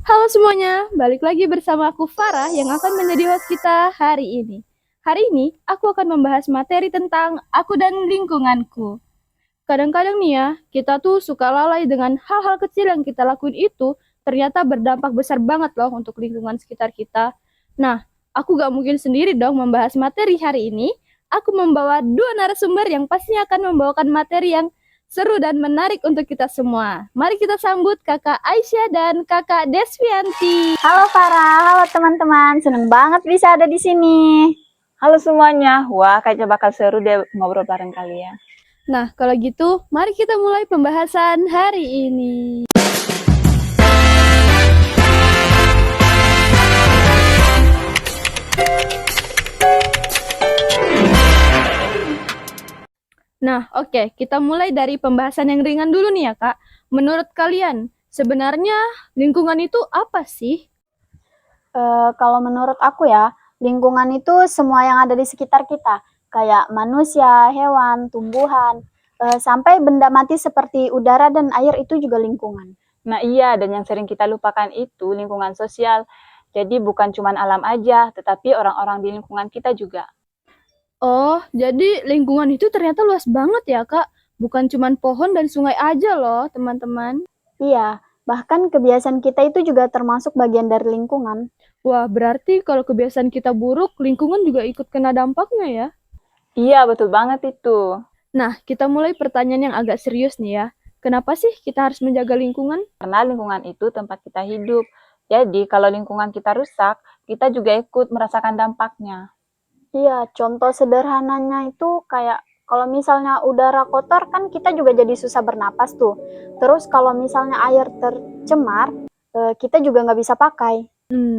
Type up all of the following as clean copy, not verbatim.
Halo semuanya, balik lagi bersama aku Farah yang akan menjadi host kita hari ini. Hari ini aku akan membahas materi tentang aku dan lingkunganku. Kadang-kadang nih ya, kita tuh suka lalai dengan hal-hal kecil yang kita lakuin itu ternyata berdampak besar banget loh untuk lingkungan sekitar kita. Nah, aku gak mungkin sendiri dong membahas materi hari ini. Aku membawa dua narasumber yang pastinya akan membawakan materi yang seru dan menarik untuk kita semua. Mari kita sambut Kakak Aisyah dan Kakak Desvianti. Halo Farah, halo teman-teman. Seneng banget bisa ada di sini. Halo semuanya, wah kayaknya bakal seru deh ngobrol bareng kalian. Nah, kalau gitu mari kita mulai pembahasan hari ini. Nah, oke, kita mulai dari pembahasan yang ringan dulu nih ya, Kak. Menurut kalian, sebenarnya lingkungan itu apa sih? Kalau menurut aku ya, lingkungan itu semua yang ada di sekitar kita. Kayak manusia, hewan, tumbuhan, sampai benda mati seperti udara dan air itu juga lingkungan. Nah iya, dan yang sering kita lupakan itu lingkungan sosial. Jadi bukan cuma alam aja, tetapi orang-orang di lingkungan kita juga. Oh, jadi lingkungan itu ternyata luas banget ya, Kak. Bukan cuma pohon dan sungai aja loh, teman-teman. Iya, bahkan kebiasaan kita itu juga termasuk bagian dari lingkungan. Wah, berarti kalau kebiasaan kita buruk, lingkungan juga ikut kena dampaknya ya. Iya, betul banget itu. Nah, kita mulai pertanyaan yang agak serius nih ya. Kenapa sih kita harus menjaga lingkungan? Karena lingkungan itu tempat kita hidup. Jadi kalau lingkungan kita rusak, kita juga ikut merasakan dampaknya. Iya, contoh sederhananya itu kayak kalau misalnya udara kotor kan kita juga jadi susah bernapas tuh. Terus kalau misalnya air tercemar, kita juga nggak bisa pakai.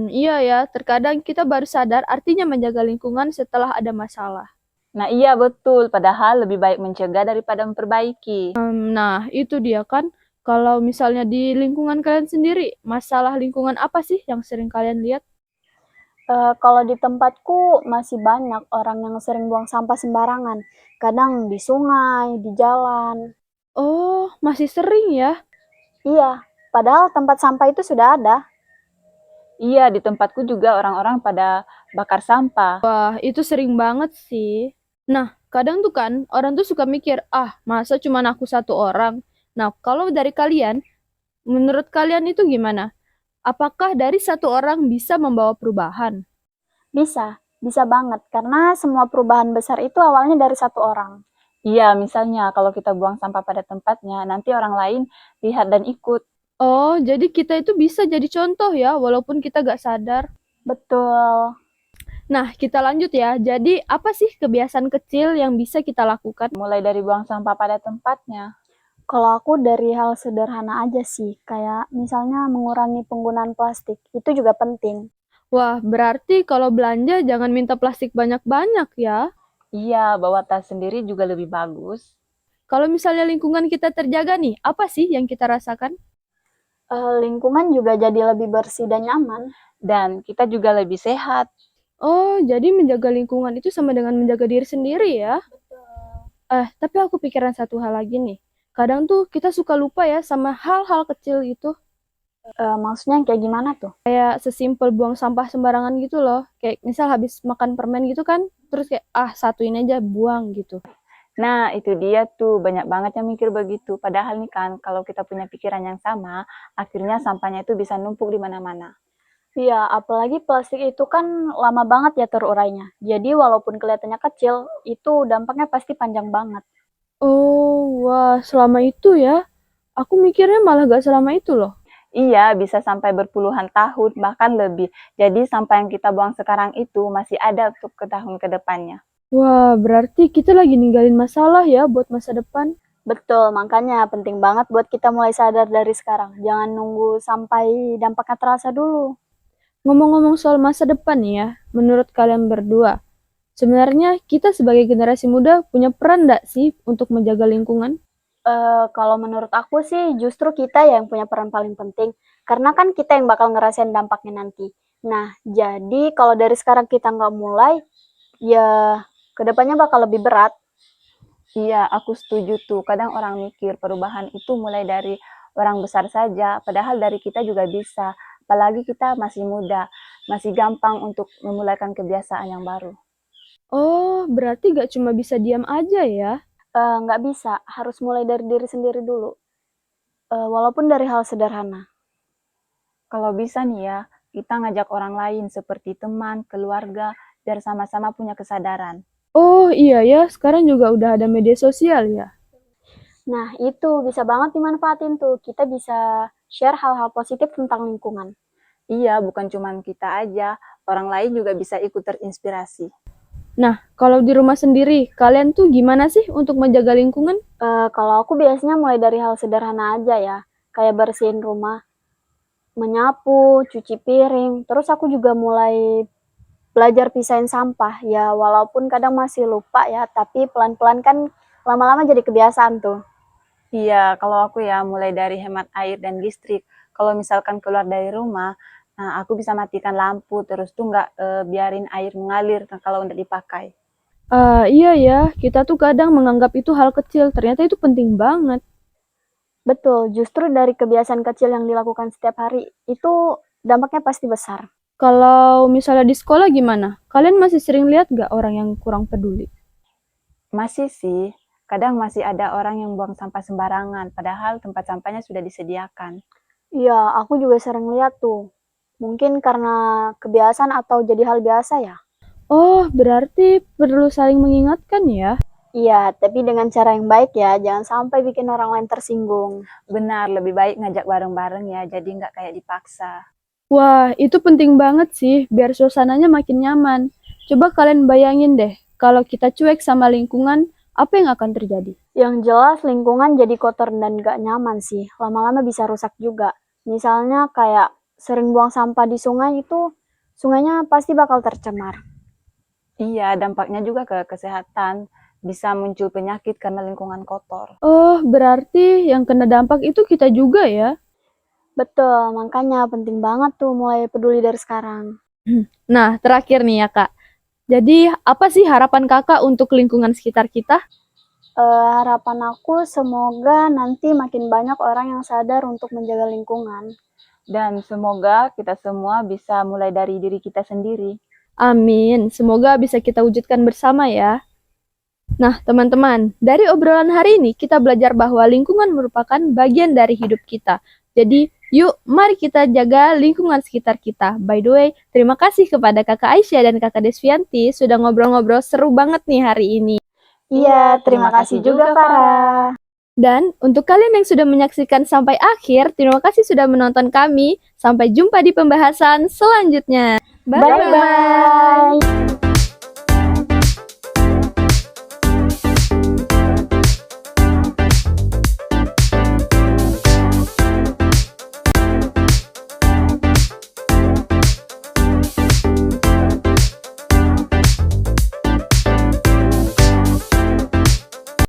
Iya ya, terkadang kita baru sadar artinya menjaga lingkungan setelah ada masalah. Nah iya betul, padahal lebih baik mencegah daripada memperbaiki. Nah, itu dia kan. Kalau misalnya di lingkungan kalian sendiri, masalah lingkungan apa sih yang sering kalian lihat? Kalau di tempatku masih banyak orang yang sering buang sampah sembarangan. Kadang di sungai, di jalan. Oh, masih sering ya? Iya, padahal tempat sampah itu sudah ada. Iya, di tempatku juga orang-orang pada bakar sampah. Wah, itu sering banget sih. Nah, kadang tuh kan orang tuh suka mikir, ah, masa cuma aku satu orang? Nah, kalau dari kalian, menurut kalian itu gimana? Apakah dari satu orang bisa membawa perubahan? Bisa banget. Karena semua perubahan besar itu awalnya dari satu orang. Iya, misalnya kalau kita buang sampah pada tempatnya, nanti orang lain lihat dan ikut. Oh, jadi kita itu bisa jadi contoh ya, walaupun kita gak sadar. Betul. Nah, kita lanjut ya. Jadi, apa sih kebiasaan kecil yang bisa kita lakukan? Mulai dari buang sampah pada tempatnya. Kalau aku dari hal sederhana aja sih, kayak misalnya mengurangi penggunaan plastik, itu juga penting. Wah, berarti kalau belanja jangan minta plastik banyak-banyak ya. Iya, bawa tas sendiri juga lebih bagus. Kalau misalnya lingkungan kita terjaga nih, apa sih yang kita rasakan? Lingkungan juga jadi lebih bersih dan nyaman. Dan kita juga lebih sehat. Oh, jadi menjaga lingkungan itu sama dengan menjaga diri sendiri ya? Tapi aku pikiran satu hal lagi nih. Kadang tuh kita suka lupa ya sama hal-hal kecil itu. Maksudnya kayak gimana tuh? Kayak sesimpel buang sampah sembarangan gitu loh. Kayak misal habis makan permen gitu kan, terus kayak, satuin aja buang gitu. Nah, itu dia tuh, banyak banget yang mikir begitu. Padahal nih kan, kalau kita punya pikiran yang sama, akhirnya sampahnya itu bisa numpuk di mana-mana. Iya, apalagi plastik itu kan lama banget ya terurainya. Jadi walaupun kelihatannya kecil, itu dampaknya pasti panjang banget. Oh, wah, selama itu ya? Aku mikirnya malah gak selama itu loh. Iya, bisa sampai berpuluhan tahun, bahkan lebih. Jadi sampah yang kita buang sekarang itu masih ada untuk ke tahun ke depannya. Wah, berarti kita lagi ninggalin masalah ya buat masa depan. Betul, makanya penting banget buat kita mulai sadar dari sekarang. Jangan nunggu sampai dampaknya terasa dulu. Ngomong-ngomong soal masa depan nih ya, menurut kalian berdua, sebenarnya kita sebagai generasi muda punya peran nggak sih untuk menjaga lingkungan? Kalau menurut aku sih justru kita yang punya peran paling penting, karena kan kita yang bakal ngerasain dampaknya nanti. Nah, jadi kalau dari sekarang kita nggak mulai, ya kedepannya bakal lebih berat. Iya, aku setuju tuh. Kadang orang mikir perubahan itu mulai dari orang besar saja, padahal dari kita juga bisa. Apalagi kita masih muda, masih gampang untuk memulaikan kebiasaan yang baru. Oh, berarti nggak cuma bisa diam aja ya? Nggak bisa, harus mulai dari diri sendiri dulu, walaupun dari hal sederhana. Kalau bisa nih ya, kita ngajak orang lain seperti teman, keluarga, biar sama-sama punya kesadaran. Oh iya ya, sekarang juga udah ada media sosial ya. Nah, itu bisa banget dimanfaatin tuh. Kita bisa share hal-hal positif tentang lingkungan. Iya, bukan cuma kita aja, orang lain juga bisa ikut terinspirasi. Nah, kalau di rumah sendiri, kalian tuh gimana sih untuk menjaga lingkungan? Kalau aku biasanya mulai dari hal sederhana aja ya, kayak bersihin rumah, menyapu, cuci piring. Terus aku juga mulai belajar pisahin sampah. Ya, walaupun kadang masih lupa ya, tapi pelan-pelan kan lama-lama jadi kebiasaan tuh. Iya, kalau aku ya mulai dari hemat air dan listrik. Kalau misalkan keluar dari rumah, nah aku bisa matikan lampu, terus tuh nggak biarin air mengalir kalau udah dipakai. Iya ya, kita tuh kadang menganggap itu hal kecil, ternyata itu penting banget. Betul, justru dari kebiasaan kecil yang dilakukan setiap hari, itu dampaknya pasti besar. Kalau misalnya di sekolah gimana? Kalian masih sering lihat nggak orang yang kurang peduli? Masih sih, kadang masih ada orang yang buang sampah sembarangan, padahal tempat sampahnya sudah disediakan. Iya, aku juga sering lihat tuh. Mungkin karena kebiasaan atau jadi hal biasa ya. Oh, berarti perlu saling mengingatkan ya? Iya, tapi dengan cara yang baik ya, jangan sampai bikin orang lain tersinggung. Benar, lebih baik ngajak bareng-bareng ya, jadi nggak kayak dipaksa. Wah, itu penting banget sih, biar suasananya makin nyaman. Coba kalian bayangin deh, kalau kita cuek sama lingkungan, apa yang akan terjadi? Yang jelas lingkungan jadi kotor dan gak nyaman sih. Lama-lama bisa rusak juga. Misalnya kayak sering buang sampah di sungai itu, sungainya pasti bakal tercemar. Iya, dampaknya juga ke kesehatan, bisa muncul penyakit karena lingkungan kotor. Oh, berarti yang kena dampak itu kita juga ya? Betul, makanya penting banget tuh mulai peduli dari sekarang. Nah, terakhir nih ya Kak. Jadi, apa sih harapan Kakak untuk lingkungan sekitar kita? Harapan aku semoga nanti makin banyak orang yang sadar untuk menjaga lingkungan. Dan semoga kita semua bisa mulai dari diri kita sendiri. Amin. Semoga bisa kita wujudkan bersama ya. Nah, teman-teman, dari obrolan hari ini kita belajar bahwa lingkungan merupakan bagian dari hidup kita. Jadi, yuk mari kita jaga lingkungan sekitar kita. By the way, terima kasih kepada Kakak Aisyah dan Kakak Desvianti sudah ngobrol-ngobrol seru banget nih hari ini. Iya, terima kasih juga Farah. Dan untuk kalian yang sudah menyaksikan sampai akhir, terima kasih sudah menonton kami. Sampai jumpa di pembahasan selanjutnya. Bye-bye. Bye-bye.